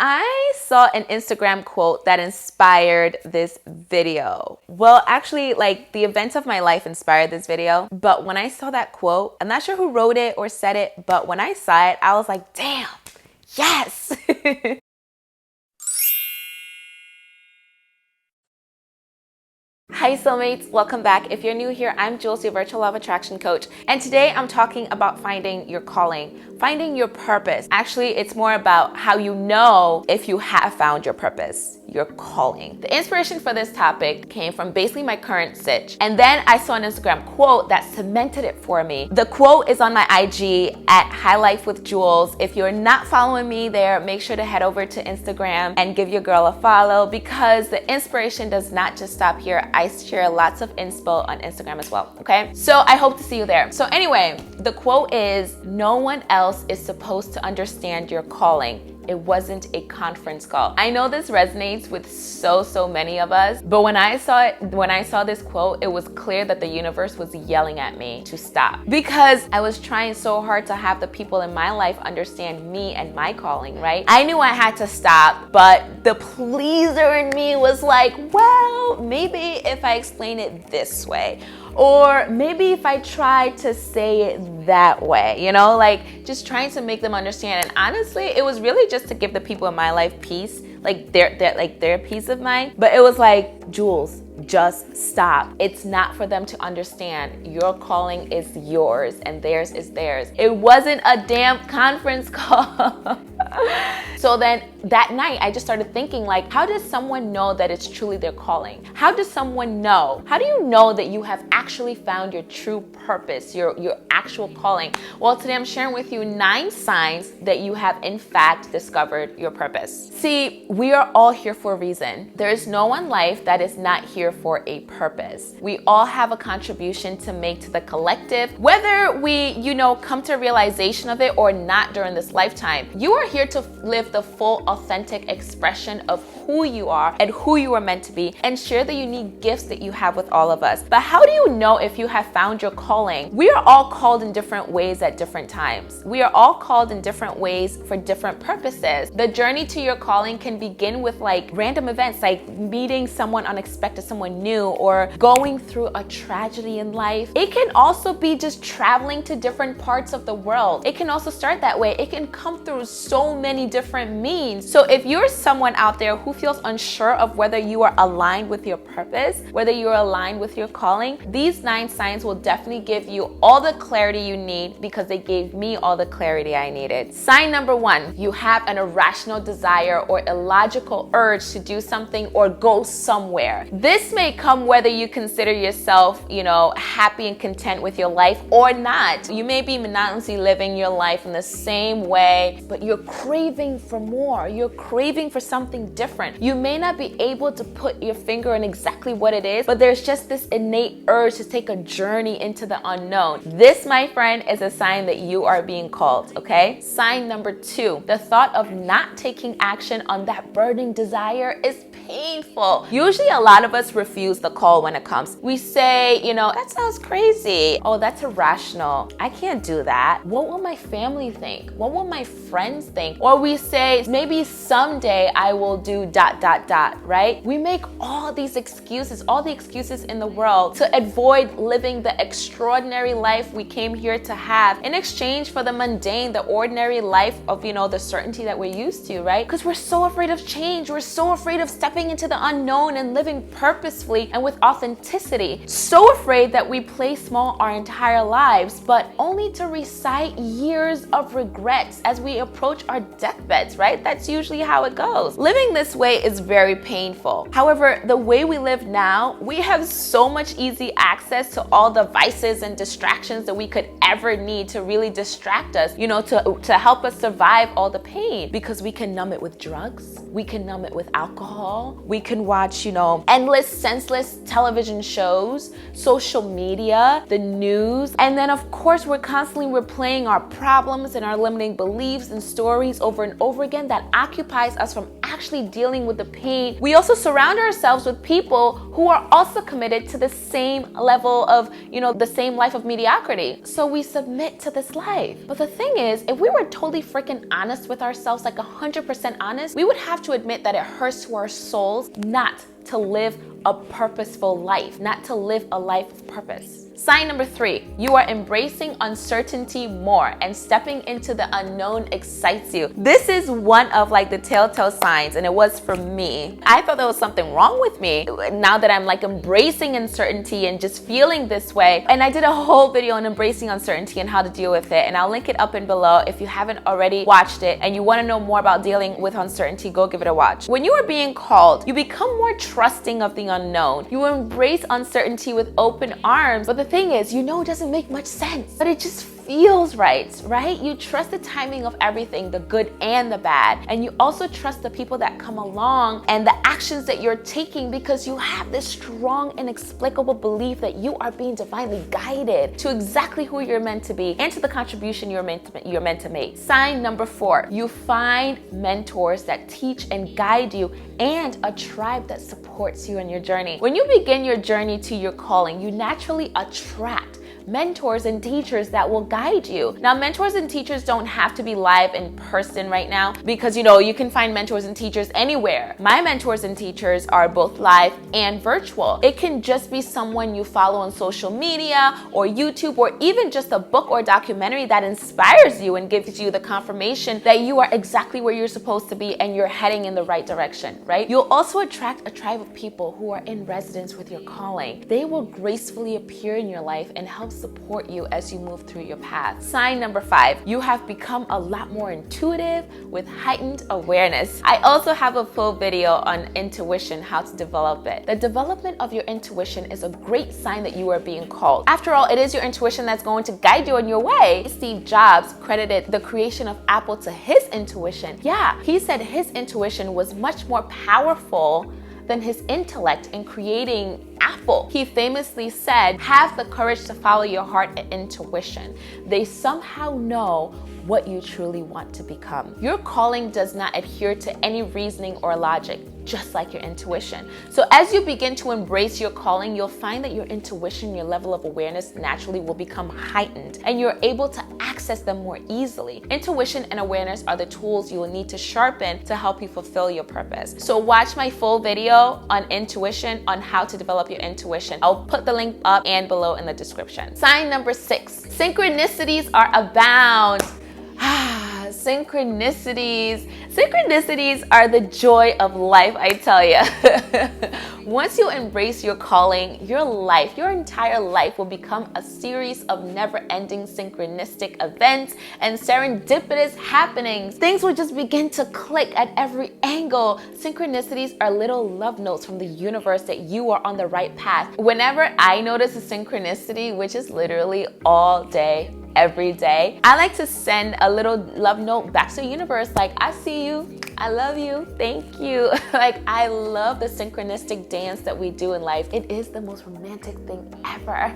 I saw an Instagram quote that inspired this video. Well, actually, like the events of my life inspired this video. But when I saw that quote, I'm not sure who wrote it or said it, but when I saw it, I was like, damn, yes. Hi soulmates, welcome back. If you're new here, I'm Jules, your virtual love attraction coach. And today I'm talking about finding your calling, finding your purpose. Actually, it's more about how you know if you have found your purpose, your calling. The inspiration for this topic came from basically my current sitch. And then I saw an Instagram quote that cemented it for me. The quote is on my IG at High Life with Jules. If you're not following me there, make sure to head over to Instagram and give your girl a follow, because the inspiration does not just stop here. I share lots of inspo on Instagram as well, okay? So I hope to see you there. So anyway, the quote is, no one else is supposed to understand your calling. It wasn't a conference call. I know this resonates with so many of us, but when I saw this quote, it was clear that the universe was yelling at me to stop, because I was trying so hard to have the people in my life understand me and my calling, right? I knew I had to stop, but the pleaser in me was like, well, maybe if I explain it this way, or maybe if I try to say it that way, you know, like just trying to make them understand. And honestly, it was really just to give the people in my life peace, like their peace of mind. But it was like, Jules, just stop. It's not for them to understand. Your calling is yours and theirs is theirs. It wasn't a damn conference call. So then that night, I just started thinking, like, how does someone know that it's truly their calling? How does someone know? How do you know that you have actually found your true purpose, your actual calling? Well, today I'm sharing with you 9 signs that you have in fact discovered your purpose. See, we are all here for a reason. There is no one life that is not here for a purpose. We all have a contribution to make to the collective, whether we, come to a realization of it or not during this lifetime. You are here to live the full, authentic expression of who you are and who you are meant to be, and share the unique gifts that you have with all of us. But how do you know if you have found your calling? We are all called in different ways at different times. We are all called in different ways for different purposes. The journey to your calling can begin with like random events, like meeting someone unexpected, someone new, or going through a tragedy in life. It can also be just traveling to different parts of the world. It can also start that way. It can come through so many different means. So if you're someone out there who feels unsure of whether you are aligned with your purpose, whether you're aligned with your calling, these 9 signs will definitely give you all the clarity you need, because they gave me all the clarity I needed. Sign number 1, you have an irrational desire or illogical urge to do something or go somewhere. This may come whether you consider yourself, happy and content with your life or not. You may be monotonously living your life in the same way, but you're craving for more. You're craving for something different. You may not be able to put your finger on exactly what it is, but there's just this innate urge to take a journey into the unknown. This, my friend, is a sign that you are being called, okay? Sign number 2, the thought of not taking action on that burning desire is painful. Usually a lot of us refuse the call when it comes. We say, that sounds crazy. Oh, that's irrational. I can't do that. What will my family think? What will my friends think? Or we say, maybe someday I will do ... right? We make all these excuses, all the excuses in the world, to avoid living the extraordinary life we came here to have, in exchange for the mundane, the ordinary life of, the certainty that we're used to, right? Because we're so afraid of change. We're so afraid of stepping into the unknown and living purposefully and with authenticity. So afraid that we play small our entire lives, but only to recite years of regrets as we approach our deathbeds, right? That's usually how it goes. Living this way is very painful. However, the way we live now, we have so much easy access to all the vices and distractions that we could ever need to really distract us, to help us survive all the pain, because we can numb it with drugs. We can numb it with alcohol. We can watch, endless, senseless television shows, social media, the news. And then of course, we're constantly replaying our problems and our limiting beliefs and stories over and over again that occupies us from actually dealing with the pain. We also surround ourselves with people who are also committed to the same level of, the same life of mediocrity. So we submit to this life. But the thing is, if we were totally freaking honest with ourselves, like 100% honest, we would have to admit that it hurts to our souls not to live a purposeful life, not to live a life of purpose. Sign number 3, you are embracing uncertainty more and stepping into the unknown excites you. This is one of like the telltale signs, and it was for me. I thought there was something wrong with me now that I'm like embracing uncertainty and just feeling this way. And I did a whole video on embracing uncertainty and how to deal with it, and I'll link it up and below. If you haven't already watched it and you want to know more about dealing with uncertainty, go give it a watch. When you are being called, you become more trusting of the unknown. You embrace uncertainty with open arms. But the thing is, it doesn't make much sense, but it just feels right? You trust the timing of everything, the good and the bad. And you also trust the people that come along and the actions that you're taking, because you have this strong, inexplicable belief that you are being divinely guided to exactly who you're meant to be and to the contribution you're meant to make. Sign number 4, you find mentors that teach and guide you and a tribe that supports you in your journey. When you begin your journey to your calling, you naturally attract mentors and teachers that will guide you. Now, mentors and teachers don't have to be live in person right now, because you can find mentors and teachers anywhere. My mentors and teachers are both live and virtual. It can just be someone you follow on social media or YouTube, or even just a book or documentary that inspires you and gives you the confirmation that you are exactly where you're supposed to be and you're heading in the right direction, right? You'll also attract a tribe of people who are in resonance with your calling. They will gracefully appear in your life and help support you as you move through your path. Sign number 5, you have become a lot more intuitive with heightened awareness. I also have a full video on intuition, how to develop it. The development of your intuition is a great sign that you are being called. After all, it is your intuition that's going to guide you on your way. Steve Jobs credited the creation of Apple to his intuition. Yeah, he said his intuition was much more powerful than his intellect in creating Apple. He famously said, have the courage to follow your heart and intuition. They somehow know what you truly want to become. Your calling does not adhere to any reasoning or logic, just like your intuition. So as you begin to embrace your calling, you'll find that your intuition, your level of awareness naturally will become heightened, and you're able to access them more easily. Intuition and awareness are the tools you will need to sharpen to help you fulfill your purpose. So watch my full video on intuition, on how to develop your intuition. I'll put the link up and below in the description. Sign number 6, synchronicities are abound. Synchronicities are the joy of life, I tell you. Once you embrace your calling, your life, your entire life will become a series of never-ending synchronistic events and serendipitous happenings. Things will just begin to click at every angle. Synchronicities are little love notes from the universe that you are on the right path. Whenever I notice a synchronicity, which is literally all day, every day, I like to send a little love note back to the universe, like, I see you, I love you, thank you. Like, I love the synchronistic dance that we do in life. It is the most romantic thing ever.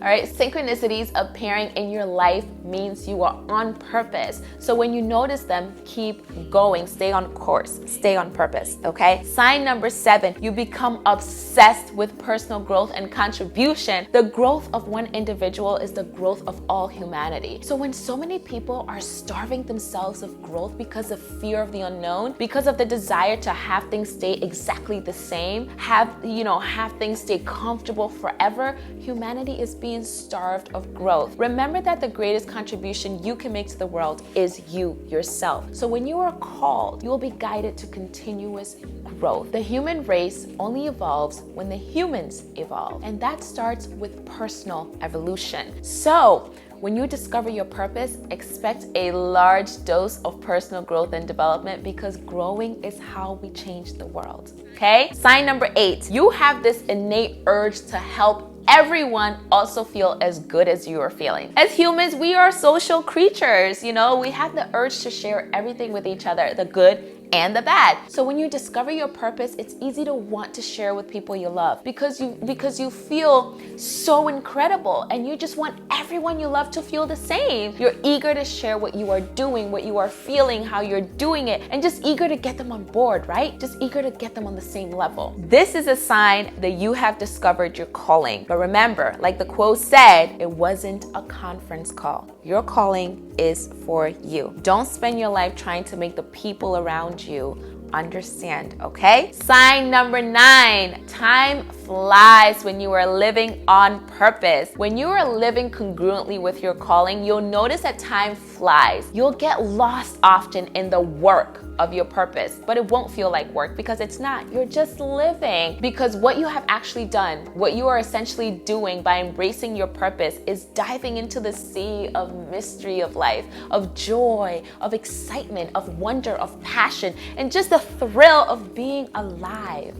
All right, synchronicities appearing in your life means you are on purpose. So when you notice them, keep going, stay on course, stay on purpose, okay? Sign number 7, you become obsessed with personal growth and contribution. The growth of one individual is the growth of all humanity. So when so many people are starving themselves of growth because of fear of the unknown, because of the desire to have things stay exactly the same, have things stay comfortable forever, humanity is being starved of growth. Remember that the greatest contribution you can make to the world is you yourself. So when you are called, you will be guided to continuous growth. The human race only evolves when the humans evolve, and that starts with personal evolution. So when you discover your purpose, expect a large dose of personal growth and development, because growing is how we change the world, okay? Sign number 8, you have this innate urge to help everyone also feel as good as you are feeling. As humans, we are social creatures, we have the urge to share everything with each other, the good and the bad. So when you discover your purpose, it's easy to want to share with people you love because you feel so incredible and you just want everyone you love to feel the same. You're eager to share what you are doing, what you are feeling, how you're doing it, and just eager to get them on board, right? Just eager to get them on the same level. This is a sign that you have discovered your calling. But remember, like the quote said, it wasn't a conference call. Your calling is for you. Don't spend your life trying to make the people around you understand, okay? Sign number 9, time flies when you are living on purpose. When you are living congruently with your calling, you'll notice that time flies. You'll get lost often in the work of your purpose, but it won't feel like work because it's not. You're just living, because what you have actually done, what you are essentially doing by embracing your purpose is diving into the sea of mystery of life, of joy, of excitement, of wonder, of passion, and just the thrill of being alive.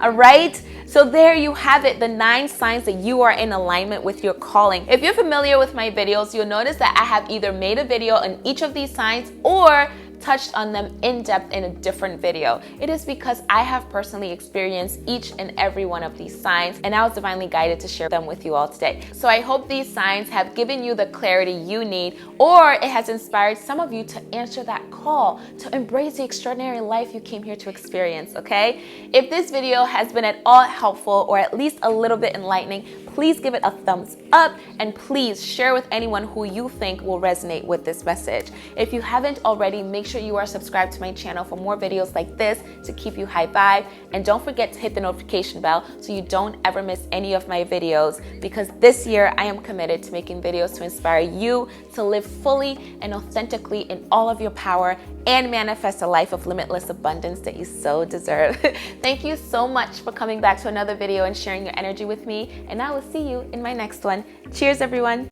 All right? So there you have it, the 9 signs that you are in alignment with your calling. If you're familiar with my videos, you'll notice that I have either made a video on each of these signs or touched on them in depth in a different video. It is because I have personally experienced each and every one of these signs, and I was divinely guided to share them with you all today. So I hope these signs have given you the clarity you need, or it has inspired some of you to answer that call, to embrace the extraordinary life you came here to experience, okay? If this video has been at all helpful or at least a little bit enlightening, please give it a thumbs up and please share with anyone who you think will resonate with this message. If you haven't already, make sure you are subscribed to my channel for more videos like this to keep you high vibe. And don't forget to hit the notification bell so you don't ever miss any of my videos, because this year I am committed to making videos to inspire you to live fully and authentically in all of your power and manifest a life of limitless abundance that you so deserve. Thank you so much for coming back to another video and sharing your energy with me, and I will see you in my next one. Cheers, everyone.